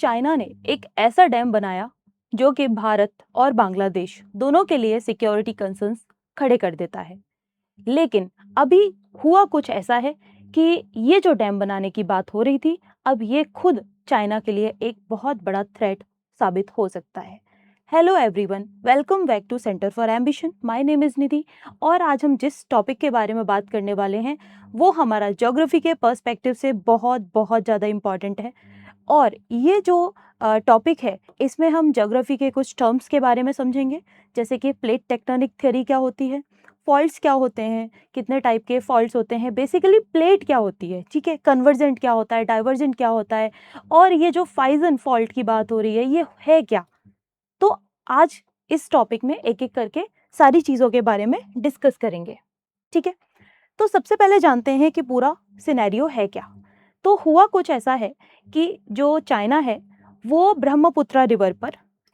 China ने एक ऐसा डैम बनाया जो कि भारत और बांग्लादेश दोनों के लिए सिक्योरिटी कंसर्न्स खड़े कर देता है। लेकिन अभी हुआ कुछ ऐसा है कि ये जो डैम बनाने की बात हो रही थी, अब ये खुद चाइना के लिए एक बहुत बड़ा थ्रेट साबित हो सकता है। Hello everyone, welcome back to Centre for Ambition. My name is Nidhi और आज हम जिस टॉपिक के बारे में बात करने वाले हैं वो हमारा ज्योग्राफी के पर्सपेक्टिव से बहुत बहुत ज़्यादा इम्पॉर्टेंट है। और ये जो टॉपिक है इसमें हम ज्योग्राफी के कुछ टर्म्स के बारे में समझेंगे, जैसे कि प्लेट टेक्टोनिक थ्योरी क्या होती है, फॉल्ट्स क्या होते हैं, कितने टाइप के फॉल्ट्स होते हैं, बेसिकली प्लेट क्या होती है, ठीक है, कन्वर्जेंट क्या होता है, डाइवर्जेंट क्या होता है, और ये जो फाइजन फॉल्ट की बात हो रही है ये है क्या। तो आज इस टॉपिक में एक एक करके सारी चीज़ों के बारे में डिस्कस करेंगे, ठीक है। तो सबसे पहले जानते हैं कि पूरा सिनेरियो है क्या। तो हुआ कुछ ऐसा है कि जो चाइना है वो ब्रह्मपुत्रा रिवर पर,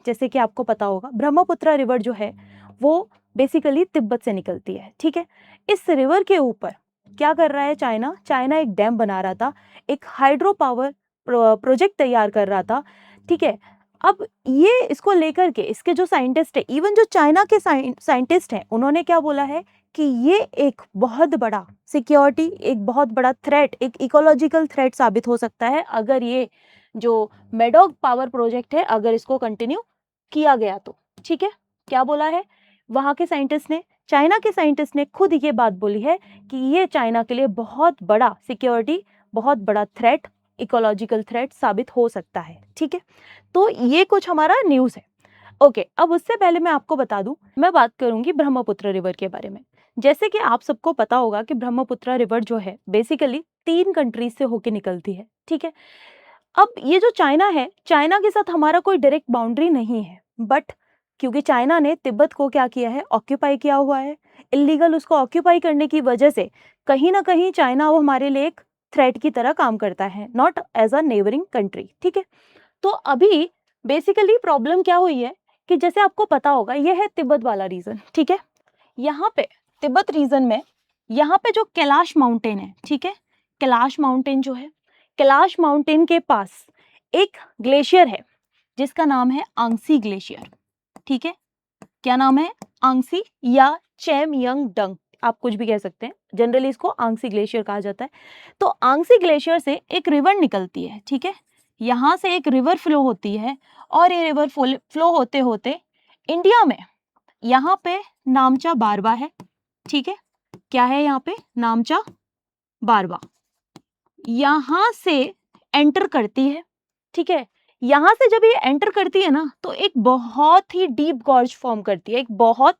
जैसे कि आपको पता होगा ब्रह्मपुत्रा रिवर जो है वो बेसिकली तिब्बत से निकलती है, ठीक है। इस रिवर के ऊपर क्या कर रहा है चाइना, चाइना एक डैम बना रहा था, एक हाइड्रो पावर प्रोजेक्ट तैयार कर रहा था, ठीक है। अब ये इसको लेकर के इसके जो साइंटिस्ट है, इवन जो चाइना के साइंटिस्ट हैं, उन्होंने क्या बोला है कि ये एक बहुत बड़ा सिक्योरिटी, एक बहुत बड़ा थ्रेट, एक इकोलॉजिकल थ्रेट साबित हो सकता है अगर ये जो मेडॉग पावर प्रोजेक्ट है अगर इसको कंटिन्यू किया गया तो, ठीक है। क्या बोला है वहां के साइंटिस्ट ने, चाइना के साइंटिस्ट ने खुद ये बात बोली है कि ये चाइना के लिए बहुत बड़ा सिक्योरिटी, बहुत बड़ा थ्रेट, इकोलॉजिकल थ्रेट साबित हो सकता है, ठीक है। तो ये कुछ हमारा न्यूज़ है। ओके, अब उससे पहले मैं आपको बता दूं, मैं बात करूंगी ब्रह्मपुत्र रिवर के बारे में। जैसे कि आप सबको पता होगा कि ब्रह्मपुत्र रिवर जो है बेसिकली 3 कंट्रीज से होके निकलती है, ठीक है। अब ये जो चाइना है, चाइना के साथ हमारा कोई डायरेक्ट बाउंड्री नहीं है, बट क्योंकि चाइना ने तिब्बत को क्या किया है, ऑक्यूपाई किया हुआ है, इलीगल उसको ऑक्यूपाई करने की वजह से कहीं ना कहीं चाइना वो हमारे लिए एक थ्रेट की तरह काम करता है, not as a neighbouring country, ठीक है। तो अभी बेसिकली प्रॉब्लम क्या हुई है कि जैसे आपको पता होगा ये है तिब्बत वाला रीजन, ठीक है। यहाँ पे तिब्बत रीजन में यहाँ पे जो कैलाश माउंटेन है, ठीक है, कैलाश माउंटेन जो है, कैलाश माउंटेन के पास एक ग्लेशियर है जिसका नाम है आंगसी ग्लेशियर, ठीक है। क्या नाम है, आंगसी या चेमयंग डंग, आप कुछ भी कह सकते हैं, जनरली इसको आंगसी ग्लेशियर कहा जाता है। तो आंगसी ग्लेशियर से एक रिवर निकलती है, ठीक है, यहाँ से एक रिवर फ्लो होती है और ये रिवर फ्लो होते होते इंडिया में यहाँ पे नामचा बारवा है, ठीक है। क्या है यहाँ पे, नामचा बारवा, यहां से एंटर करती है, ठीक है। यहां से जब ये एंटर करती है ना तो एक बहुत ही डीप गॉर्ज फॉर्म करती है, एक बहुत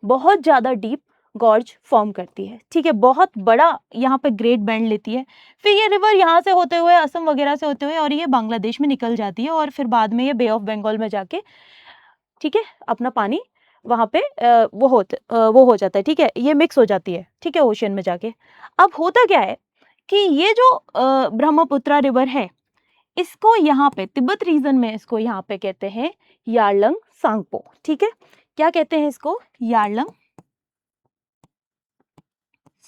बहुत ज्यादा डीप गॉर्ज फॉर्म करती है, ठीक है, बहुत बड़ा यहाँ पे ग्रेट बैंड लेती है। फिर ये रिवर यहाँ से होते हुए असम वगैरह से होते हुए और ये बांग्लादेश में निकल जाती है और फिर बाद में ये बे ऑफ बंगाल में जाके, ठीक है, अपना पानी वहां पे वो हो जाता है, ठीक है, ये मिक्स हो जाती है, ठीक है, ओशन में जाके। अब होता क्या है कि ये जो ब्रह्मपुत्रा रिवर है इसको यहाँ पे तिब्बत रीजन में इसको यहाँ पे कहते हैं यारलंग सांगपो, ठीक है। क्या कहते हैं इसको, यारलंग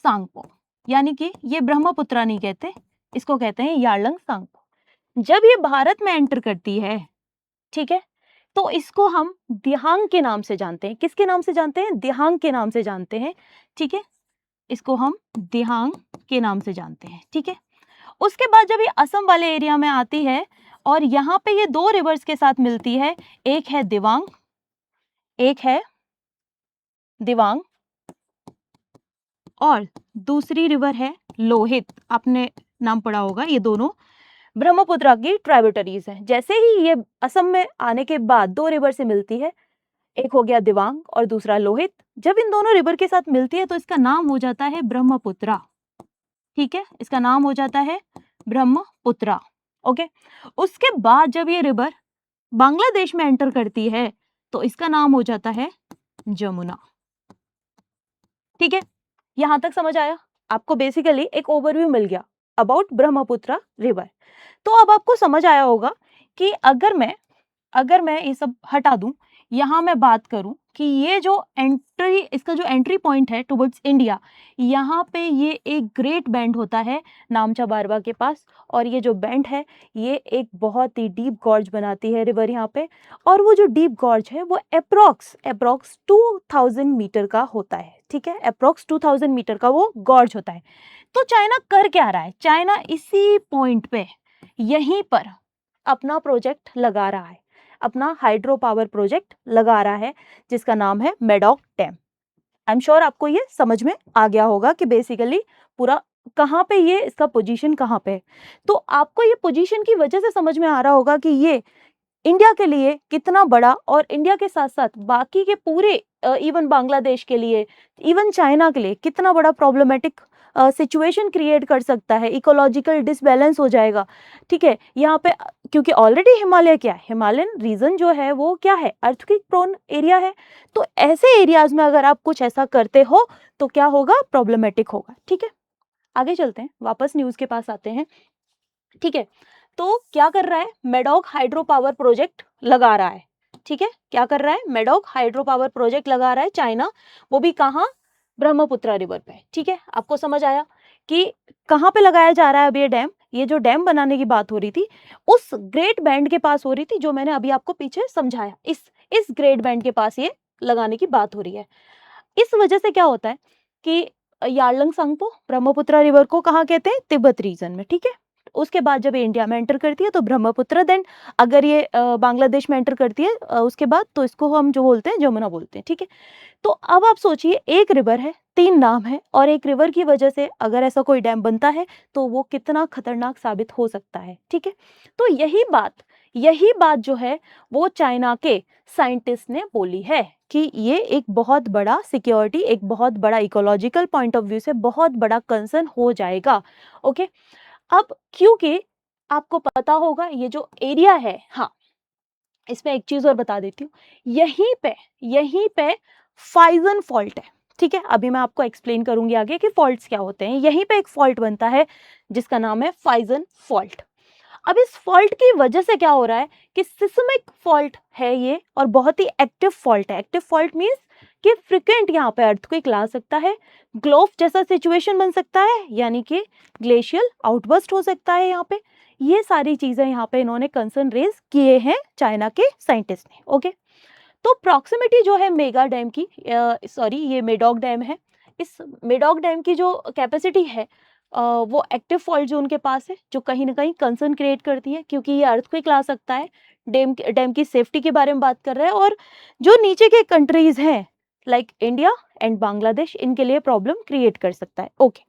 सांगपो, यानी कि ये ब्रह्मपुत्रा नहीं कहते, इसको कहते हैं यारलंग सांगपो। जब ये भारत में एंटर करती है, ठीक है, तो इसको हम दिहांग के नाम से जानते हैं। किसके नाम से जानते हैं, दिहांग के नाम से जानते हैं, ठीक है, इसको हम दिहांग के नाम से जानते हैं, ठीक है। उसके बाद जब ये असम वाले एरिया में आती है और यहाँ पे ये 2 रिवर्स के साथ मिलती है, एक है दिवांग, एक है दिवांग और दूसरी रिवर है लोहित, आपने नाम पढ़ा होगा। ये दोनों ब्रह्मपुत्र की ट्राइब्यूटरीज हैं। जैसे ही ये असम में आने के बाद 2 रिवर से मिलती है, एक हो गया दिवांग और दूसरा लोहित, जब इन दोनों रिवर के साथ मिलती है तो इसका नाम हो जाता है ब्रह्मपुत्रा, ठीक है, इसका नाम हो जाता है ब्रह्मपुत्रा। ओके, उसके बाद जब ये रिवर बांग्लादेश में एंटर करती है तो इसका नाम हो जाता है जमुना, ठीक है। यहां तक समझ आया आपको, बेसिकली एक ओवरव्यू मिल गया अबाउट ब्रह्मपुत्रा रिवर। तो अब आपको समझ आया होगा कि अगर मैं ये सब हटा दूं, यहां मैं बात करूं कि ये जो एंट्री, इसका जो एंट्री पॉइंट है टुवर्ड्स इंडिया, यहाँ पे ये एक ग्रेट बैंड होता है नामचा बारवा के पास, और ये जो बैंड है ये एक बहुत ही डीप गॉर्ज बनाती है रिवर यहाँ पे, और वो जो डीप गॉर्ज है वो अप्रोक्स 2000 मीटर का होता है, ठीक है, अप्रोक्स 2000 मीटर का वो गॉर्ज होता है। तो चाइना कर क्या रहा है, चाइना इसी पॉइंट पे यहीं पर अपना प्रोजेक्ट लगा रहा है, अपना हाइड्रो पावर प्रोजेक्ट लगा रहा है, जिसका नाम है Maddock dam. I am sure आपको ये समझ में आ गया होगा कि बेसिकली पूरा कहाँ पे ये, इसका पोजीशन कहाँ पे है। तो आपको ये पोजीशन की वजह से समझ में आ रहा होगा कि ये इंडिया के लिए कितना बड़ा, और इंडिया के साथ साथ बाकी के पूरे इवन बांग्लादेश के लिए, इवन चाइना के लिए कितना बड़ा प्रॉब्लमेटिक सिचुएशन क्रिएट कर सकता है, इकोलॉजिकल डिसबैलेंस हो जाएगा, ठीक है यहाँ पे। क्योंकि ऑलरेडी हिमालय क्या है, हिमालयन रीजन जो है वो क्या है, अर्थक्वेक प्रोन एरिया है। तो ऐसे एरियाज में अगर आप कुछ ऐसा करते हो तो क्या होगा, प्रॉब्लमेटिक होगा, ठीक है। आगे चलते हैं, वापस न्यूज के पास आते हैं, ठीक है। तो क्या कर रहा है, मेडॉक हाइड्रो पावर प्रोजेक्ट लगा रहा है, ठीक है, क्या कर रहा है, मेडॉक हाइड्रो पावर प्रोजेक्ट लगा रहा है चाइना, वो भी कहाँ, ब्रह्मपुत्र रिवर पे, ठीक है। आपको समझ आया कि कहाँ पे लगाया जा रहा है अब ये डैम। ये जो डैम बनाने की बात हो रही थी उस ग्रेट बैंड के पास हो रही थी, जो मैंने अभी आपको पीछे समझाया, इस ग्रेट बैंड के पास ये लगाने की बात हो रही है। इस वजह से क्या होता है कि यारलंग सांगपो ब्रह्मपुत्र रिवर को कहाँ कहते हैं, तिब्बत रीजन में, ठीक है। उसके बाद जब ये इंडिया में एंटर करती है तो ब्रह्मपुत्र, देन अगर ये बांग्लादेश में एंटर करती है उसके बाद, तो इसको हम जो बोलते हैं जमुना बोलते हैं, ठीक है। तो अब आप सोचिए, एक रिवर है, 3 नाम है, और एक रिवर की वजह से अगर ऐसा कोई डैम बनता है तो वो कितना खतरनाक साबित हो सकता है, ठीक है। तो यही बात जो है वो चाइना के साइंटिस्ट ने बोली है कि ये एक बहुत बड़ा सिक्योरिटी, एक बहुत बड़ा इकोलॉजिकल पॉइंट ऑफ व्यू से बहुत बड़ा कंसर्न हो जाएगा, ओके। अब क्योंकि आपको पता होगा ये जो एरिया है, हाँ, इसमें एक चीज और बता देती हूँ, यहीं पे फाइजन फॉल्ट है, ठीक है। अभी मैं आपको एक्सप्लेन करूंगी आगे कि फॉल्ट्स क्या होते हैं। यहीं पे एक फॉल्ट बनता है जिसका नाम है फाइजन फॉल्ट। अब इस फॉल्ट की वजह से क्या हो रहा है कि सिस्मिक फॉल्ट है ये, और बहुत ही एक्टिव फॉल्ट है। एक्टिव फॉल्ट मींस कि फ्रिक्वेंट यहाँ पे अर्थक्वेक ला सकता है, ग्लोव जैसा सिचुएशन बन सकता है, यानी कि ग्लेशियल आउटबर्स्ट हो सकता है यहाँ पे। ये सारी चीजें यहाँ पे इन्होंने कंसर्न रेज किए हैं चाइना के साइंटिस्ट ने, ओके। तो प्रॉक्सिमिटी जो है मेगा डैम की, सॉरी ये मेडॉक डैम है, इस मेडॉक डैम की जो कैपेसिटी है वो एक्टिव फॉल्ट जो उनके पास है, जो कहीं ना कहीं कंसर्न क्रिएट करती है, क्योंकि ये अर्थक्वेक ला सकता है। डैम की सेफ्टी के बारे में बात कर रहे हैं, और जो नीचे के कंट्रीज हैं लाइक इंडिया एंड बांग्लादेश, इनके लिए प्रॉब्लम क्रिएट कर सकता है, ओके।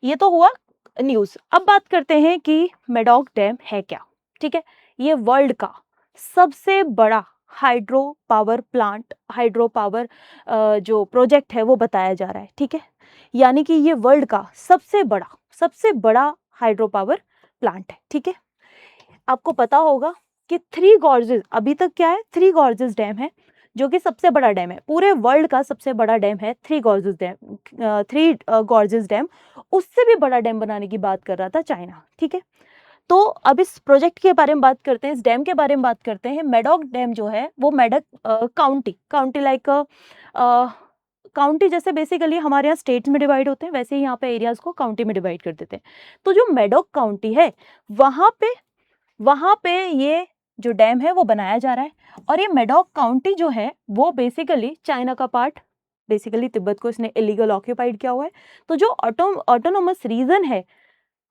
ये तो हुआ न्यूज। अब बात करते हैं कि मेडॉक डैम है क्या, ठीक है। ये वर्ल्ड का सबसे बड़ा hydro power plant, hydro power जो प्रोजेक्ट है वो बताया जा रहा है, ठीक है। यानी कि ये वर्ल्ड का सबसे बड़ा हाइड्रो पावर प्लांट है, ठीक है। आपको पता होगा कि 3 गॉर्जेस, अभी तक क्या है, 3 गॉर्जेस डैम है, जो कि सबसे बड़ा डैम है, पूरे वर्ल्ड का सबसे बड़ा डैम है 3 गॉर्जेस डैम। 3 गॉर्जेस डैम, उससे भी बड़ा डैम बनाने की बात कर रहा था चाइना, ठीक है। तो अब इस प्रोजेक्ट के बारे में बात करते हैं, इस डैम के बारे में बात करते हैं। मेडॉक डैम जो है वो मेडक काउंटी लाइक काउंटी, जैसे बेसिकली हमारे यहाँ स्टेट्स में डिवाइड होते हैं, वैसे ही यहाँ पे एरियाज को काउंटी में डिवाइड कर देते हैं। तो जो मेडॉक काउंटी है वहां पे ये जो डैम है वो बनाया जा रहा है। और ये मेडॉक काउंटी जो है वो बेसिकली चाइना का पार्ट, बेसिकली तिब्बत को इसने इलीगल ऑक्यूपाइड किया हुआ है। तो जो ऑटोनोमस रीजन है,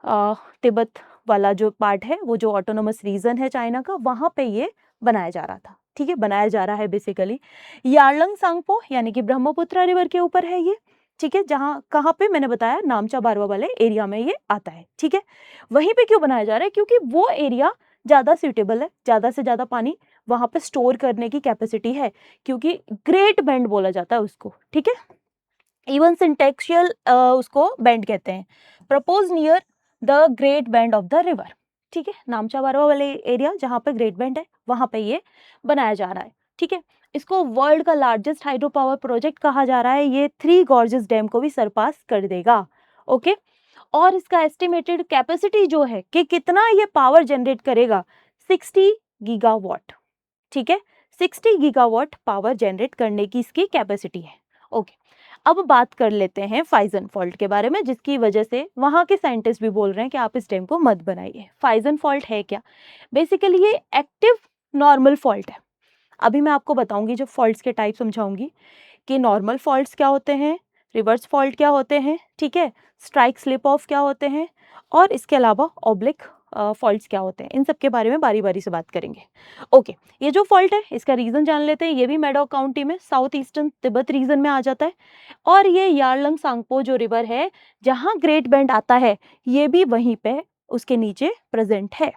तिब्बत वाला जो पार्ट है, वो जो ऑटोनोमस रीजन है चाइना का, वहां पे ये बनाया जा रहा था, ठीक है, बनाया जा रहा है बेसिकली। यारलंग सांगपो यानी कि ब्रह्मपुत्र रिवर के ऊपर है ये, ठीक है, जहां कहाँ पे मैंने बताया नामचा बारवा वाले एरिया में ये आता है, ठीक है। वहीं पे क्यों बनाया जा रहा है, क्योंकि वो एरिया ज्यादा सूटेबल है, ज्यादा से ज्यादा पानी वहां पे स्टोर करने की कैपेसिटी है, क्योंकि ग्रेट बैंड बोला जाता है उसको, ठीक है। इवन सिंटेक्शियल उसको बैंड कहते हैं, propose near the great band of the river, ठीक है। नामचा बारवा वाले एरिया जहां पे ग्रेट बैंड है वहां पे ये बनाया जा रहा है, ठीक है। इसको वर्ल्ड का लार्जेस्ट हाइड्रो पावर प्रोजेक्ट कहा जा रहा है। ये 3 गॉर्जेस डैम को भी सरपास कर देगा, ओके। और इसका एस्टिमेटेड कैपेसिटी जो है कि कितना ये पावर जनरेट करेगा, 60 गीगावाट, ठीक है, 60 गीगावाट पावर जनरेट करने की इसकी कैपेसिटी है। ओके, अब बात कर लेते हैं फाइजन फॉल्ट के बारे में, जिसकी वजह से वहाँ के साइंटिस्ट भी बोल रहे हैं कि आप इस डैम को मत बनाइए। फाइजन फॉल्ट है क्या? बेसिकली ये एक्टिव नॉर्मल फॉल्ट है। अभी मैं आपको बताऊंगी, जो फॉल्ट्स के टाइप समझाऊंगी कि नॉर्मल फॉल्ट्स क्या होते हैं, रिवर्स फॉल्ट क्या होते हैं, ठीक है, स्ट्राइक स्लिप ऑफ क्या होते हैं, और इसके अलावा ऑब्लिक फॉल्ट्स क्या होते हैं। इन सब के बारे में बारी बारी से बात करेंगे। ओके, ये जो फॉल्ट है इसका रीजन जान लेते हैं। ये भी मेडोक काउंटी में साउथ ईस्टर्न तिब्बत रीजन में आ जाता है, और ये यारलंग सांगपो जो रिवर है जहाँ ग्रेट बेंड आता है, ये भी वहीं पे उसके नीचे प्रेजेंट है,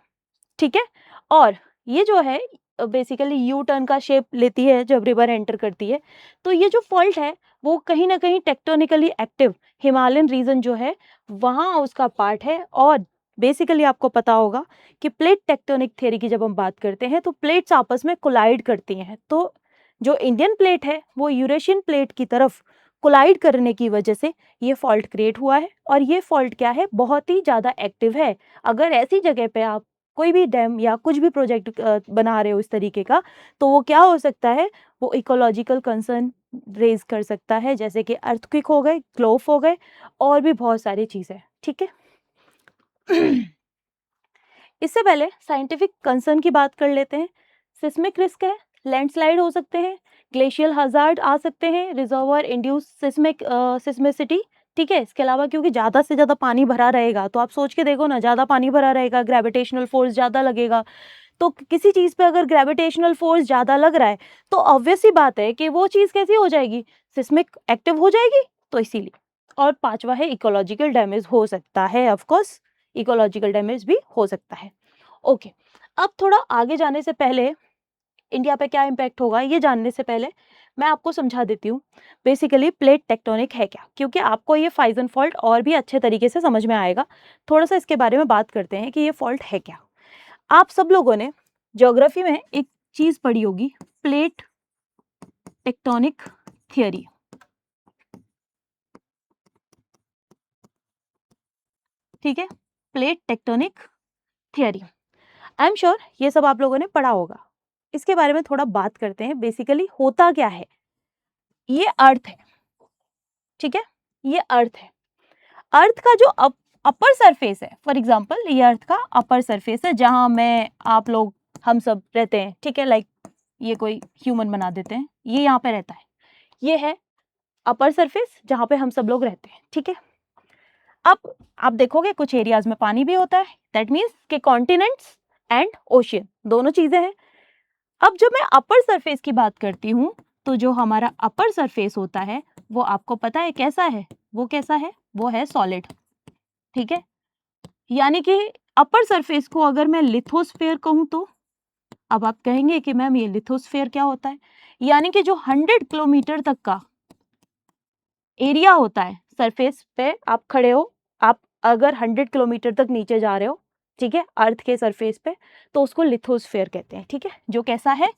ठीक है। और ये जो है बेसिकली यू टर्न का शेप लेती है जब रिवर एंटर करती है। तो ये जो फॉल्ट है वो कहीं ना कहीं टेक्टोनिकली एक्टिव हिमालयन रीजन जो है वहाँ उसका पार्ट है। और बेसिकली आपको पता होगा कि प्लेट टेक्टोनिक थ्योरी की जब हम बात करते हैं तो प्लेट्स आपस में कोलाइड करती हैं। तो जो इंडियन प्लेट है वो यूरेशियन प्लेट की तरफ कोलाइड करने की वजह से ये फॉल्ट क्रिएट हुआ है। और ये फॉल्ट क्या है, बहुत ही ज़्यादा एक्टिव है। अगर ऐसी जगह पे आप कोई भी डैम या कुछ भी प्रोजेक्ट बना रहे हो इस तरीके का, तो वो क्या हो सकता है, वो इकोलॉजिकल कंसर्न रेज कर सकता है, जैसे कि अर्थक्वेक हो गए, ग्लोफ हो गए, और भी बहुत सारी चीज़ें, ठीक है। इससे पहले साइंटिफिक कंसर्न की बात कर लेते हैं। सिस्मिक रिस्क है, लैंडस्लाइड हो सकते हैं, ग्लेशियल हजार्ड आ सकते हैं, रिजर्वर इंड्यूस सिस्मिसिटी, ठीक है। इसके अलावा क्योंकि ज़्यादा से ज़्यादा पानी भरा रहेगा, तो आप सोच के देखो ना, ज़्यादा पानी भरा रहेगा, ग्रेविटेशनल फोर्स ज़्यादा लगेगा। तो किसी चीज़ पे अगर ग्रेविटेशनल फोर्स ज़्यादा लग रहा है तो ऑब्वियस सी बात है कि वो चीज़ कैसी हो जाएगी, सिस्मिक एक्टिव हो जाएगी। तो इसीलिए। और पांचवा है इकोलॉजिकल डैमेज हो सकता है, ऑफ कोर्स इकोलॉजिकल डैमेज भी हो सकता है। ओके, अब थोड़ा आगे जाने से पहले इंडिया पे क्या इम्पैक्ट होगा ये जानने से पहले मैं आपको समझा देती हूँ बेसिकली प्लेट टेक्टोनिक है क्या, क्योंकि आपको ये फाइजन फॉल्ट और भी अच्छे तरीके से समझ में आएगा। थोड़ा सा इसके बारे में बात करते हैं कि ये फॉल्ट है क्या। आप सब लोगों ने ज्योग्राफी में एक चीज पढ़ी होगी, प्लेट टेक्टोनिक थियरी, ठीक है, plate tectonic theory. I am sure ये सब आप लोगों ने पढ़ा होगा। इसके बारे में थोड़ा बात करते हैं। बेसिकली होता क्या है, ये अर्थ है, ठीक है, ये अर्थ है। अर्थ का जो अपर सरफेस है, फॉर एग्जांपल ये अर्थ का अपर सरफेस है जहां मैं, आप लोग, हम सब रहते हैं, ठीक है। लाइक ये कोई ह्यूमन बना देते हैं, ये यहाँ पे रहता है, ये है अपर सरफेस जहां पे हम सब लोग रहते हैं, ठीक है। अब आप देखोगे कुछ एरियाज में पानी भी होता है, दैट मीन्स के कॉन्टिनेंट्स एंड ओशियन दोनों चीजें हैं। अब जब मैं अपर सरफेस की बात करती हूँ, तो जो हमारा अपर सरफेस होता है वो आपको पता है कैसा है, वो कैसा है, वो है सॉलिड, ठीक है। यानी कि अपर सरफेस को अगर मैं लिथोस्फेयर कहूँ तो, अब आप कहेंगे कि मैम ये लिथोस्फेयर क्या होता है, यानी कि जो 100 किलोमीटर तक का एरिया होता है सरफेस पे आप खड़े हो, आप अगर 100 किलोमीटर तक नीचे जा रहे हो, ठीक है, अर्थ के सरफेस पे, तो उसको लिथोस्फेयर कहते हैं, ठीक है, जो कैसा है,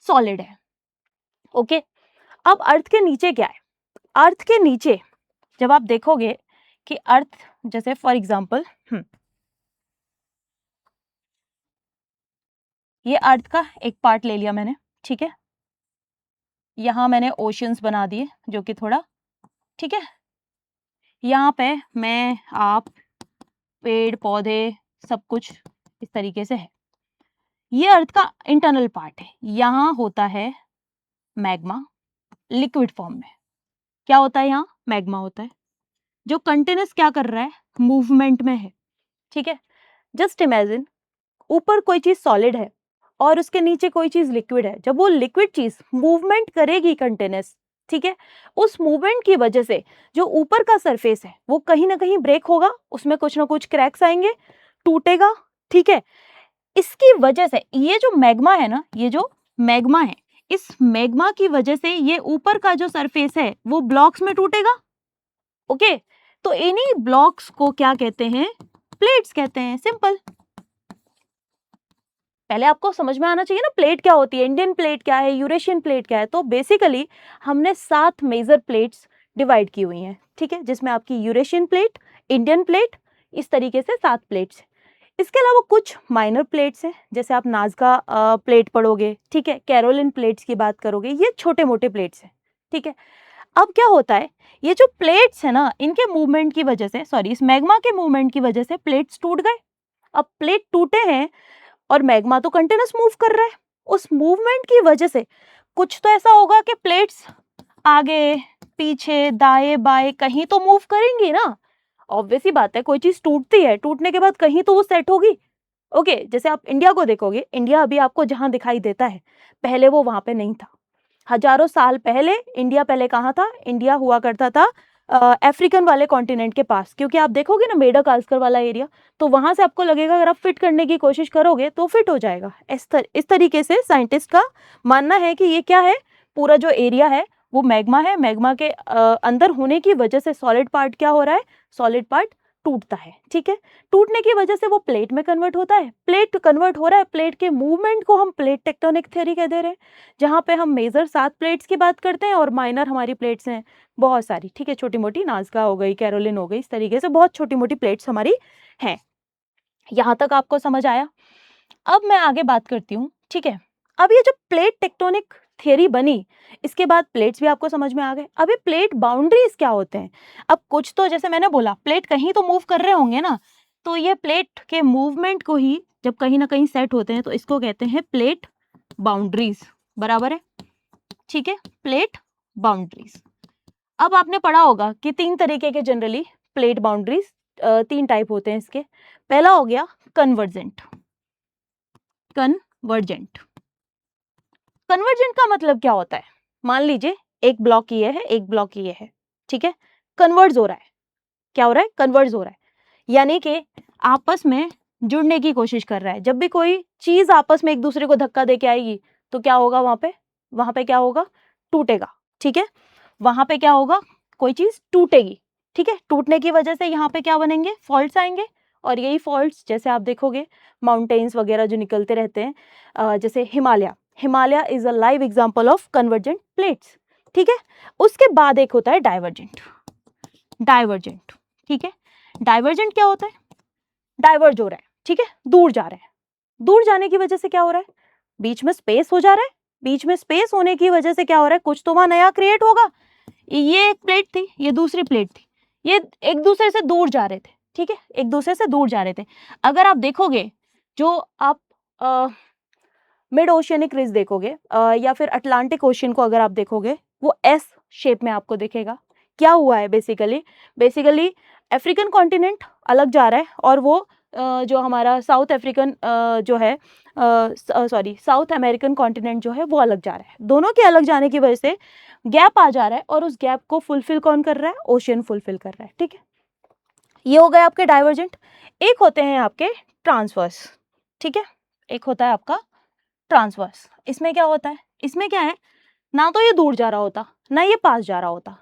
सॉलिड है। ओके, अब अर्थ के नीचे क्या है, अर्थ के नीचे जब आप देखोगे कि अर्थ, जैसे फॉर एग्जांपल ये अर्थ का एक पार्ट ले लिया मैंने, ठीक है, यहां मैंने ओशियंस बना दिए जो कि थोड़ा, ठीक है, यहाँ पे मैं, आप, पेड़ पौधे, सब कुछ इस तरीके से है। ये अर्थ का इंटरनल पार्ट है, यहाँ होता है मैग्मा लिक्विड फॉर्म में। क्या होता है, यहाँ मैग्मा होता है जो कंटिन्यूस क्या कर रहा है, मूवमेंट में है, ठीक है। जस्ट इमेजिन ऊपर कोई चीज सॉलिड है और उसके नीचे कोई चीज लिक्विड है, जब वो लिक्विड चीज मूवमेंट करेगी कंटिन्यूस, ठीक है, उस मूवमेंट की वजह से जो ऊपर का सरफेस है वो कहीं ना कहीं ब्रेक होगा, उसमें कुछ ना कुछ क्रैक्स आएंगे, टूटेगा, ठीक है। इसकी वजह से ये जो मैग्मा है ना, ये जो मैग्मा है, इस मैग्मा की वजह से ये ऊपर का जो सरफेस है वो ब्लॉक्स में टूटेगा। ओके, तो इन्हीं ब्लॉक्स को क्या कहते हैं, प्लेट्स कहते हैं, सिंपल। पहले आपको समझ में आना चाहिए ना प्लेट क्या होती है, इंडियन प्लेट क्या है, यूरेशियन प्लेट क्या है। तो बेसिकली हमने 7 मेजर प्लेट्स डिवाइड की हुई हैं, ठीक है, जिसमें आपकी यूरेशियन प्लेट, इंडियन प्लेट, इस तरीके से 7 प्लेट्स। इसके अलावा कुछ माइनर प्लेट्स हैं, जैसे आप नाज़का प्लेट पढ़ोगे, ठीक है, कैरोलिन प्लेट्स की बात करोगे, ये छोटे मोटे प्लेट्स हैं, ठीक है। अब क्या होता है, ये जो प्लेट्स है ना, इनके मूवमेंट की वजह से, सॉरी, इस मैग्मा के मूवमेंट की वजह से प्लेट्स टूट गए। अब प्लेट टूटे हैं और मैग्मा तो कंटिन्यूस मूव कर रहा है, उस मूवमेंट की वजह से कुछ तो ऐसा होगा कि प्लेट्स आगे पीछे दाएं बाएं कहीं तो मूव करेंगी ना। ऑब्वियस ही बात है, कोई चीज टूटती है, टूटने के बाद कहीं तो वो सेट होगी। ओके, जैसे आप इंडिया को देखोगे, इंडिया अभी आपको जहां दिखाई देता है, पहले वो वहां पे नहीं था। हजारों साल पहले इंडिया पहले कहाँ था? इंडिया हुआ करता था अफ्रीकन वाले कॉन्टिनेंट के पास, क्योंकि आप देखोगे ना मेडागास्कर वाला एरिया, तो वहां से आपको लगेगा अगर आप फिट करने की कोशिश करोगे तो फिट हो जाएगा। इस तरीके से साइंटिस्ट का मानना है कि ये क्या है, पूरा जो एरिया है वो मैग्मा है, मैग्मा के अंदर होने की वजह से सॉलिड पार्ट क्या हो रहा है, सॉलिड पार्ट टूटता है, ठीक है। टूटने की वजह से वो प्लेट में कन्वर्ट होता है, प्लेट कन्वर्ट हो रहा है, प्लेट के मूवमेंट को हम प्लेट टेक्टोनिक थ्योरी कह दे रहे हैं, जहां पे हम मेजर 7 प्लेट्स की बात करते हैं और माइनर हमारी प्लेट्स हैं बहुत सारी, ठीक है, छोटी मोटी, नाज़का हो गई, कैरोलिन हो गई, इस तरीके से बहुत छोटी मोटी प्लेट्स हमारी हैं। यहां तक आपको समझ आया? अब मैं आगे बात करती हूँ, ठीक है। अब ये जो प्लेट टेक्टोनिक थियरी बनी, इसके बाद प्लेट्स भी आपको समझ में आ गए। अब ये प्लेट बाउंड्रीज क्या होते हैं? अब कुछ तो, जैसे मैंने बोला, प्लेट कहीं तो मूव कर रहे होंगे ना, तो ये प्लेट के मूवमेंट को ही जब कहीं ना कहीं सेट होते हैं तो इसको कहते हैं प्लेट बाउंड्रीज, बराबर है, ठीक है, प्लेट बाउंड्रीज। अब आपने पढ़ा होगा कि 3 तरीके के जनरली प्लेट बाउंड्रीज, 3 टाइप होते हैं इसके। पहला हो गया कन्वर्जेंट। कन्वर्जेंट कन्वर्जेंट का मतलब क्या होता है? मान लीजिए एक ब्लॉक ये है, एक ब्लॉक ये है, ठीक है, कन्वर्ज हो रहा है। क्या हो रहा है? कन्वर्ज हो रहा है, यानी कि आपस में जुड़ने की कोशिश कर रहा है। जब भी कोई चीज आपस में एक दूसरे को धक्का दे के आएगी तो क्या होगा? वहां पे क्या होगा? टूटेगा, ठीक है। वहां पे क्या होगा? कोई चीज टूटेगी, ठीक है। टूटने की वजह से यहाँ पे क्या बनेंगे? फॉल्ट्स आएंगे, और यही फॉल्ट्स, जैसे आप देखोगे माउंटेन्स वगैरह जो निकलते रहते हैं, जैसे Himalaya is a live example of convergent plates, ठीक है। उसके बाद एक होता है डाइवर्जेंट, ठीक है। डाइवर्जेंट क्या होता है? डाइवर्ज हो रहा है, ठीक है, दूर जा रहा है। दूर जाने की वजह से क्या हो रहा है? बीच में स्पेस हो जा रहा है। बीच में स्पेस होने की वजह से क्या हो रहा है? कुछ तो वहां नया क्रिएट होगा। ये एक प्लेट थी, ये दूसरी प्लेट थी, ये एक दूसरे से दूर जा रहे थे, ठीक है, एक दूसरे से दूर जा रहे थे। अगर आप देखोगे, जो आप मिड ओशियनिक रिज देखोगे, या फिर अटलांटिक ओशियन को अगर आप देखोगे, वो एस शेप में आपको दिखेगा। क्या हुआ है? बेसिकली अफ्रीकन कॉन्टिनेंट अलग जा रहा है, और वो जो हमारा साउथ अफ्रीकन जो है, सॉरी, साउथ अमेरिकन कॉन्टिनेंट जो है वो अलग जा रहा है। दोनों के अलग जाने की वजह से गैप आ जा रहा है, और उस गैप को फुलफिल कौन कर रहा है? ओशियन फुलफिल कर रहा है, ठीक है। ये हो गए आपके डाइवर्जेंट। एक होते हैं आपके ट्रांसवर्स, ठीक है, एक होता है आपका ट्रांसवर्स। इसमें क्या होता है? इसमें क्या है, ना तो ये दूर जा रहा होता, ना ये पास जा रहा होता।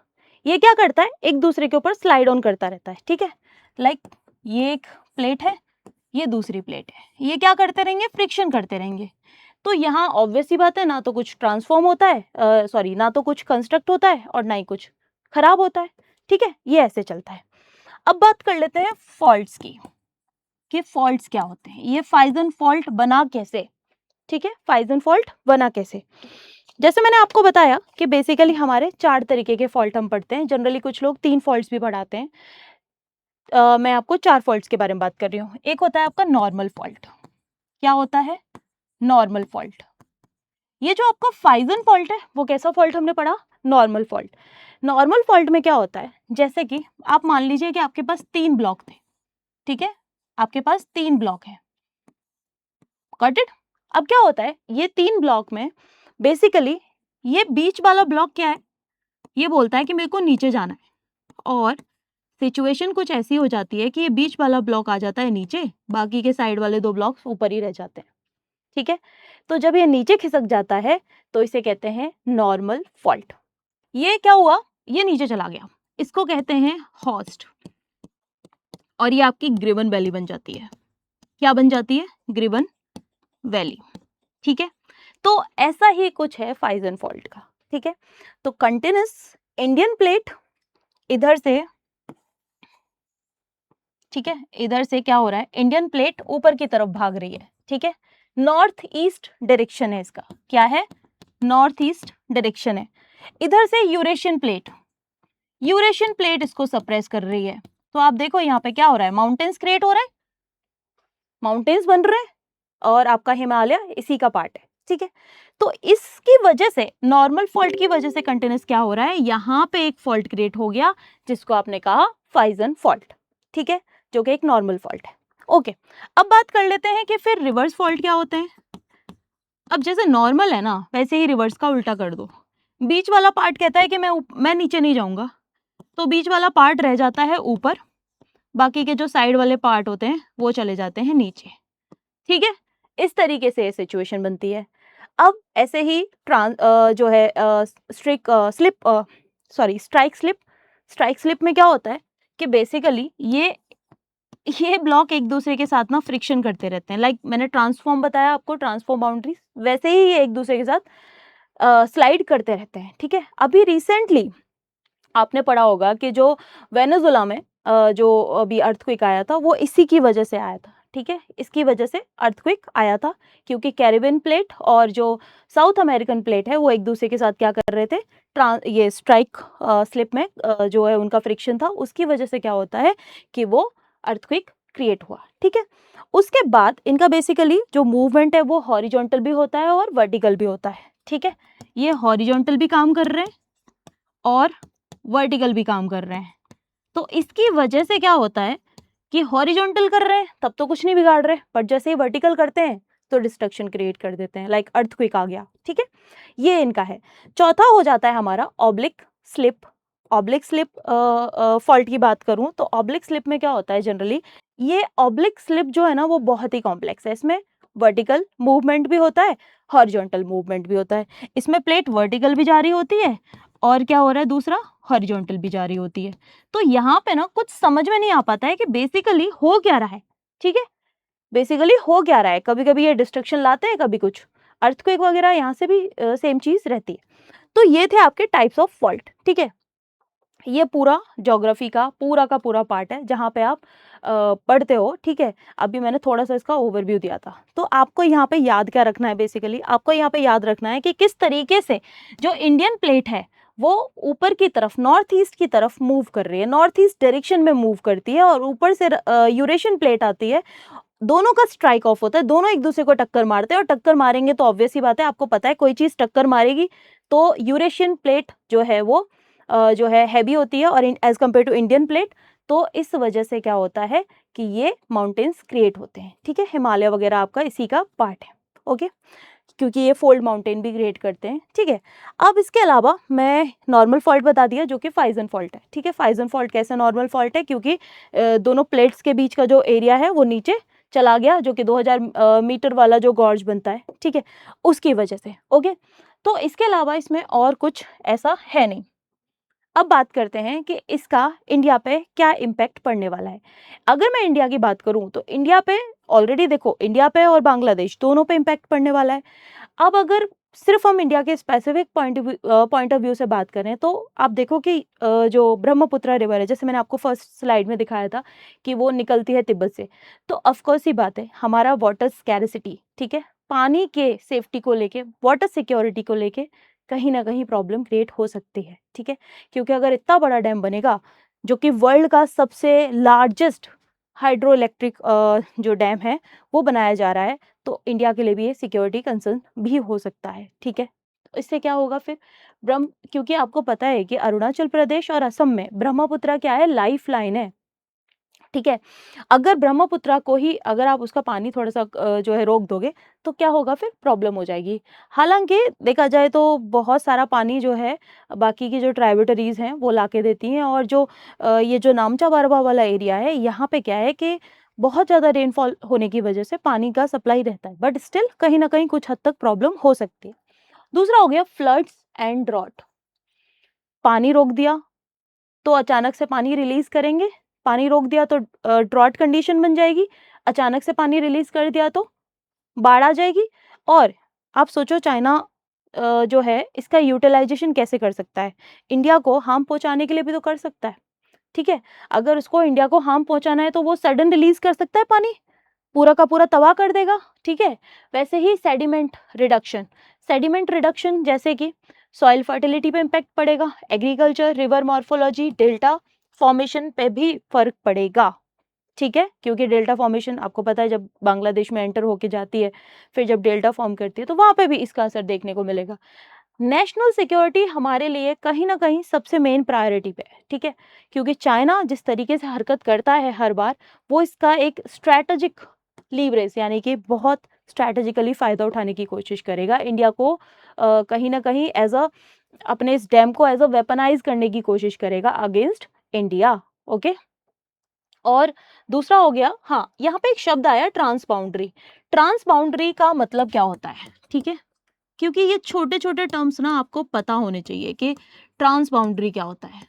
ये क्या करता है? एक दूसरे के ऊपर स्लाइड ऑन करता रहता है, ठीक है। लाइक ये एक प्लेट है, ये दूसरी प्लेट है, ये क्या करते रहेंगे? फ्रिक्शन करते रहेंगे। तो यहाँ ऑब्वियस ही बात है, ना तो कुछ ट्रांसफॉर्म होता है, सॉरी, ना तो कुछ कंस्ट्रक्ट होता है और ना ही कुछ खराब होता है, ठीक है। ये ऐसे चलता है। अब बात कर लेते हैं फॉल्ट्स की, कि फॉल्ट्स क्या होते हैं, ये फाइजन फॉल्ट बना कैसे, ठीक है, फाइजन फॉल्ट बना कैसे। जैसे मैंने आपको बताया कि बेसिकली हमारे 4 तरीके के फॉल्ट हम पढ़ते हैं, जनरली कुछ लोग 3 फॉल्ट्स भी पढ़ाते हैं। मैं आपको 4 फॉल्ट्स के बारे में बात कर रही हूँ। एक होता है आपका नॉर्मल फॉल्ट। क्या होता है? Normal fault. ये जो आपका फाइजन फॉल्ट है, वो कैसा फॉल्ट हमने पढ़ा? Normal fault. नॉर्मल फॉल्ट में क्या होता है, जैसे कि आप मान लीजिए कि आपके पास 3 ब्लॉक थे, ठीक है, आपके पास 3 ब्लॉक है, गॉट इट। अब क्या होता है, ये 3 ब्लॉक में बेसिकली ये बीच वाला ब्लॉक क्या है, ये बोलता है कि मेरे को नीचे जाना है, और सिचुएशन कुछ ऐसी हो जाती है कि ये बीच वाला ब्लॉक आ जाता है नीचे, बाकी के साइड वाले 2 ब्लॉक्स ऊपर ही रह जाते हैं, ठीक है। तो जब ये नीचे खिसक जाता है तो इसे कहते हैं नॉर्मल फॉल्ट। ये क्या हुआ? ये नीचे चला गया, इसको कहते हैं हॉस्ट, और ये आपकी ग्रिवन वैली बन जाती है। क्या बन जाती है? ग्रिवन वैली, ठीक है। तो ऐसा ही कुछ है फाइजन फॉल्ट का, ठीक है। तो कंटिन्यूस इंडियन प्लेट इधर से ठीक है, इधर से क्या हो रहा है, इंडियन प्लेट ऊपर की तरफ भाग रही है, ठीक है, नॉर्थ ईस्ट डायरेक्शन है इसका, क्या है, नॉर्थ ईस्ट डायरेक्शन है। इधर से यूरेशियन प्लेट, यूरेशियन प्लेट इसको सप्रेस कर रही है। तो आप देखो यहाँ पे क्या हो रहा है, माउंटेन्स क्रिएट हो रहे हैं, माउंटेन्स बन रहे हैं, और आपका हिमालय इसी का पार्ट है, ठीक है। तो इसकी वजह से, नॉर्मल फॉल्ट की वजह से कंटिन्यूस क्या हो रहा है, यहाँ पे एक फॉल्ट क्रिएट हो गया जिसको आपने कहा फाइजन फॉल्ट, ठीक है, जो कि एक नॉर्मल फॉल्ट है। ओके, अब बात कर लेते हैं कि फिर रिवर्स फॉल्ट क्या होते हैं। अब जैसे नॉर्मल है ना, वैसे ही रिवर्स का उल्टा कर दो। बीच वाला पार्ट कहता है कि मैं नीचे नहीं जाऊंगा, तो बीच वाला पार्ट रह जाता है ऊपर, बाकी के जो साइड वाले पार्ट होते हैं वो चले जाते हैं नीचे, ठीक है। इस तरीके से सिचुएशन बनती है। अब ऐसे ही जो है स्ट्राइक स्लिप में क्या होता है कि बेसिकली ये ब्लॉक एक दूसरे के साथ ना फ्रिक्शन करते रहते हैं। लाइक मैंने ट्रांसफॉर्म बताया आपको, ट्रांसफॉर्म बाउंड्रीज, वैसे ही ये एक दूसरे के साथ स्लाइड करते रहते हैं, ठीक है। अभी रिसेंटली आपने पढ़ा होगा कि जो वेनेजुला में जो अभी अर्थक्वेक आया था वो इसी की वजह से आया था, ठीक है, इसकी वजह से अर्थक्वेक आया था, क्योंकि कैरिबियन प्लेट और जो साउथ अमेरिकन प्लेट है वो एक दूसरे के साथ क्या कर रहे थे, ये स्ट्राइक स्लिप में जो है उनका फ्रिक्शन था, उसकी वजह से क्या होता है कि वो अर्थक्वेक क्रिएट हुआ, ठीक है। उसके बाद इनका बेसिकली जो मूवमेंट है वो हॉरिजॉन्टल भी होता है और वर्टिकल भी होता है, ठीक है। ये हॉरिजॉन्टल भी काम कर रहे हैं और वर्टिकल भी काम कर रहे हैं। तो इसकी वजह से क्या होता है कि हॉरिजॉन्टल कर रहे हैं तब तो कुछ नहीं बिगाड़ रहे, बट जैसे ही वर्टिकल करते हैं तो डिस्ट्रक्शन क्रिएट कर देते हैं, लाइक अर्थक्वेक आ गया, ठीक है। ये इनका है। चौथा हो जाता है हमारा oblique slip. Oblique slip fault की बात करूं तो ऑब्लिक स्लिप में क्या होता है जनरली, ये ऑब्लिक स्लिप जो है ना वो बहुत ही कॉम्प्लेक्स है। इसमें वर्टिकल मूवमेंट भी होता है, हॉरिजॉन्टल मूवमेंट भी होता है। इसमें प्लेट वर्टिकल भी जा रही होती है और क्या हो रहा है दूसरा, हॉरिजॉन्टल भी जा रही होती है। तो यहाँ पे ना कुछ समझ में नहीं आ पाता है कि बेसिकली हो क्या रहा है, ठीक है, बेसिकली हो क्या रहा है। कभी कभी ये डिस्ट्रक्शन लाते हैं, कभी कुछ अर्थक्वेक वगैरह, यहाँ से भी सेम चीज रहती है। तो ये थे आपके टाइप्स ऑफ फॉल्ट, ठीक है। ये पूरा ज्योग्राफी का पूरा पार्ट है जहाँ पे आप पढ़ते हो, ठीक है। अभी मैंने थोड़ा सा इसका ओवरव्यू दिया था। तो आपको यहाँ पे याद क्या रखना है, बेसिकली आपको यहाँ पे याद रखना है कि किस तरीके से जो इंडियन प्लेट है वो ऊपर की तरफ, नॉर्थ ईस्ट की तरफ मूव कर रही है, नॉर्थ ईस्ट डायरेक्शन में मूव करती है, और ऊपर से यूरेशियन प्लेट आती है। दोनों का स्ट्राइक ऑफ होता है, दोनों एक दूसरे को टक्कर मारते हैं, और टक्कर मारेंगे तो ऑब्वियस ही बात है, आपको पता है कोई चीज टक्कर मारेगी तो यूरेशियन प्लेट जो है वो जो है हैवी होती है और as compare to Indian plate. तो इस वजह से क्या होता है कि ये माउंटेन्स क्रिएट होते हैं, ठीक है। हिमालय वगैरह आपका इसी का पार्ट है, ओके, क्योंकि ये फोल्ड माउंटेन भी क्रिएट करते हैं, ठीक है। अब इसके अलावा मैं नॉर्मल फॉल्ट बता दिया जो कि फाइजन फॉल्ट है, ठीक है। फाइजन फॉल्ट कैसे नॉर्मल फॉल्ट है, क्योंकि दोनों प्लेट्स के बीच का जो एरिया है वो नीचे चला गया, जो कि 2000 मीटर वाला जो गॉर्ज बनता है, ठीक है, उसकी वजह से, ओके। तो इसके अलावा इसमें और कुछ ऐसा है नहीं। अब बात करते हैं कि इसका इंडिया पे क्या इम्पैक्ट पड़ने वाला है। अगर मैं इंडिया की बात करूं तो इंडिया पे ऑलरेडी देखो, इंडिया पे और बांग्लादेश दोनों पे इम्पैक्ट पड़ने वाला है। अब अगर सिर्फ हम इंडिया के स्पेसिफिक पॉइंट ऑफ व्यू से बात करें तो आप देखो कि जो ब्रह्मपुत्र रिवर है, जैसे मैंने आपको फर्स्ट स्लाइड में दिखाया था कि वो निकलती है तिब्बत से, तो ऑफकोर्स ही बात है हमारा वाटर स्कैरिसिटी, ठीक है, पानी के सेफ्टी को लेके, वाटर सिक्योरिटी को लेके कहीं ना कहीं प्रॉब्लम क्रिएट हो सकती है, ठीक है। क्योंकि अगर इतना बड़ा डैम बनेगा जो कि वर्ल्ड का सबसे लार्जेस्ट हाइड्रो इलेक्ट्रिक जो डैम है वो बनाया जा रहा है, तो इंडिया के लिए भी ये सिक्योरिटी कंसर्न भी हो सकता है, ठीक है। तो इससे क्या होगा फिर, क्योंकि आपको पता है कि अरुणाचल प्रदेश और असम में ब्रह्मपुत्र क्या है, लाइफ लाइन है, ठीक है। अगर ब्रह्मपुत्र को ही अगर आप उसका पानी थोड़ा सा जो है रोक दोगे तो क्या होगा, फिर प्रॉब्लम हो जाएगी। हालांकि देखा जाए तो बहुत सारा पानी जो है बाकी की जो ट्राइब्यूटरीज हैं वो लाके देती हैं, और जो ये जो नामचा बारवा वाला एरिया है यहाँ पे क्या है कि बहुत ज़्यादा रेनफॉल होने की वजह से पानी का सप्लाई रहता है, बट स्टिल कहीं ना कहीं कुछ हद तक प्रॉब्लम हो सकती है। दूसरा हो गया फ्लड्स एंड ड्रॉट। पानी रोक दिया तो अचानक से पानी रिलीज करेंगे, पानी रोक दिया तो ड्रॉट कंडीशन बन जाएगी, अचानक से पानी रिलीज कर दिया तो बाढ़ आ जाएगी। और आप सोचो चाइना जो है इसका यूटिलाइजेशन कैसे कर सकता है, इंडिया को हार्म पहुंचाने के लिए भी तो कर सकता है, ठीक है, अगर उसको इंडिया को हार्म पहुंचाना है तो वो सडन रिलीज कर सकता है पानी, पूरा का पूरा तबाह कर देगा। ठीक है, वैसे ही सेडिमेंट रिडक्शन जैसे कि सॉइल फर्टिलिटी पे इम्पैक्ट पड़ेगा, agriculture, river morphology, delta formation पे भी फर्क पड़ेगा। ठीक है, क्योंकि डेल्टा फॉर्मेशन आपको पता है जब बांग्लादेश में एंटर होके जाती है, फिर जब डेल्टा फॉर्म करती है तो वहां पे भी इसका असर देखने को मिलेगा। नेशनल सिक्योरिटी हमारे लिए कहीं ना कहीं सबसे मेन प्रायोरिटी पे है। ठीक है, क्योंकि चाइना जिस तरीके से हरकत करता है हर बार, वो इसका एक स्ट्रैटेजिक लीवरेज यानी कि बहुत स्ट्रैटेजिकली फायदा उठाने की कोशिश करेगा, इंडिया को कहीं ना कहीं एज अ अपने इस डैम को एज अ वेपनाइज करने की कोशिश करेगा अगेंस्ट इंडिया। ओके, और दूसरा हो गया, हाँ यहाँ पे एक शब्द आया ट्रांसबाउंड्री। ट्रांसबाउंड्री का मतलब क्या होता है? ठीक है, क्योंकि ये छोटे छोटे टर्म्स ना आपको पता होने चाहिए कि ट्रांसबाउंड्री क्या होता है।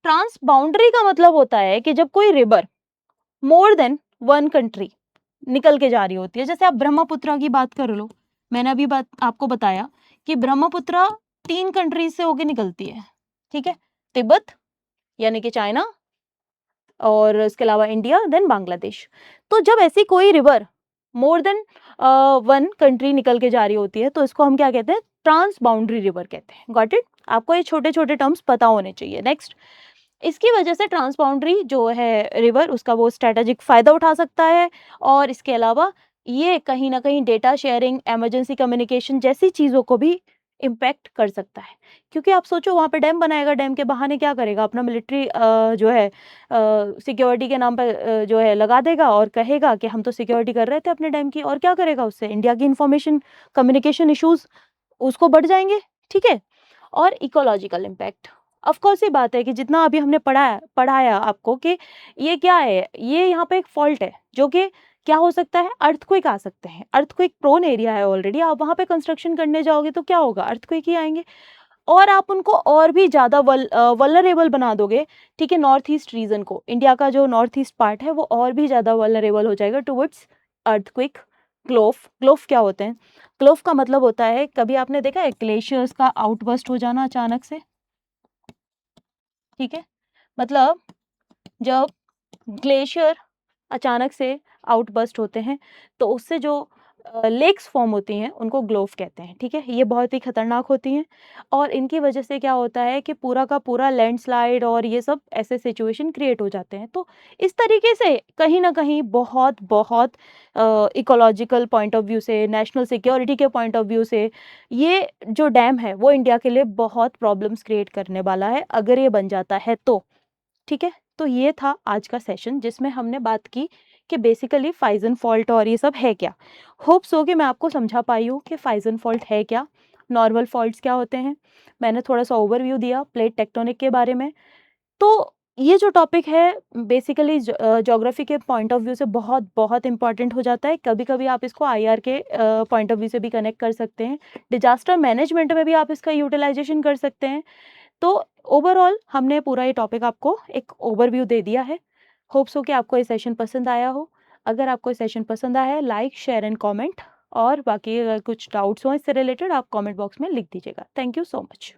ट्रांसबाउंड्री का मतलब होता है कि जब कोई river more than one country निकल के जा रही होती है, जैसे आप ब्रह्मपुत्र की बात कर लो, मैंने अभी बात आपको बताया कि ब्रह्मपुत्र 3 कंट्रीज से होके निकलती है। ठीक है, तिब्बत यानी कि चाइना, और इसके अलावा इंडिया, देन बांग्लादेश। तो जब ऐसी कोई river more than one country निकल के जा रही होती है तो इसको हम क्या कहते हैं? ट्रांस बाउंड्री रिवर कहते हैं। Got it? आपको ये छोटे छोटे टर्म्स पता होने चाहिए। नेक्स्ट, इसकी वजह से ट्रांस बाउंड्री जो है रिवर, उसका वो स्ट्रेटेजिक फायदा उठा सकता है, और इसके अलावा ये कहीं ना कहीं डेटा शेयरिंग, इमरजेंसी कम्युनिकेशन जैसी चीज़ों को भी इम्पैक्ट कर सकता है। क्योंकि आप सोचो वहाँ पे डैम बनाएगा, डैम के बहाने क्या करेगा? अपना मिलिट्री जो है सिक्योरिटी के नाम पर जो है लगा देगा और कहेगा कि हम तो सिक्योरिटी कर रहे थे अपने डैम की, और क्या करेगा उससे? इंडिया की इंफॉर्मेशन कम्युनिकेशन इश्यूज उसको बढ़ जाएंगे। ठीक है, और इकोलॉजिकल इम्पैक्ट, ऑफ कोर्स ये बात है कि जितना अभी हमने पढ़ाया आपको कि ये क्या है, ये यहाँ पे एक फॉल्ट है जो कि क्या हो सकता है? अर्थक्वेक आ सकते हैं। अर्थक्वेक प्रोन एरिया है ऑलरेडी, आप वहाँ पे कंस्ट्रक्शन करने जाओगे तो क्या होगा? अर्थक्वेक ही आएंगे, और आप उनको और भी ज़्यादा वल्नरेबल बना दोगे। ठीक है, नॉर्थ ईस्ट रीजन को, इंडिया का जो नॉर्थ ईस्ट पार्ट है वो और भी ज़्यादा वल्नरेबल हो जाएगा टुवर्ड्स अर्थक्वेक। ग्लोफ क्या होते हैं? ग्लोफ का मतलब होता है, कभी आपने देखा है ग्लेशियर्स का आउटबर्स्ट हो जाना अचानक से? ठीक है, मतलब जब ग्लेशियर अचानक से आउटबर्स्ट होते हैं तो उससे जो लेक्स फॉर्म होती हैं उनको ग्लोफ कहते हैं। ठीक है, ये बहुत ही खतरनाक होती हैं, और इनकी वजह से क्या होता है कि पूरा का पूरा लैंडस्लाइड और ये सब ऐसे सिचुएशन क्रिएट हो जाते हैं। तो इस तरीके से कहीं ना कहीं बहुत बहुत इकोलॉजिकल पॉइंट ऑफ व्यू से, नेशनल सिक्योरिटी के पॉइंट ऑफ व्यू से, ये जो डैम है वो इंडिया के लिए बहुत प्रॉब्लम्स क्रिएट करने वाला है अगर ये बन जाता है तो। ठीक है, तो ये था आज का सेशन जिसमें हमने बात की कि बेसिकली फाइजन फॉल्ट और ये सब है क्या। होप्स हो कि मैं आपको समझा पाई हूँ कि फाइजन फॉल्ट है क्या, नॉर्मल फॉल्ट्स क्या होते हैं। मैंने थोड़ा सा ओवरव्यू दिया प्लेट टेक्टोनिक के बारे में। तो ये जो टॉपिक है बेसिकली ज्योग्राफी के पॉइंट ऑफ व्यू से बहुत बहुत इंपॉर्टेंट हो जाता है। कभी कभी आप इसको आईआर के पॉइंट ऑफ व्यू से भी कनेक्ट कर सकते हैं, डिजास्टर मैनेजमेंट में भी आप इसका यूटिलाइजेशन कर सकते हैं। तो ओवरऑल हमने पूरा ये टॉपिक आपको एक ओवरव्यू दे दिया है। होप्स हो कि आपको ये सेशन पसंद आया हो। अगर आपको ये सेशन पसंद आया है, लाइक शेयर एंड कमेंट, और बाकी अगर कुछ डाउट्स हो इससे रिलेटेड आप कमेंट बॉक्स में लिख दीजिएगा। Thank you so much.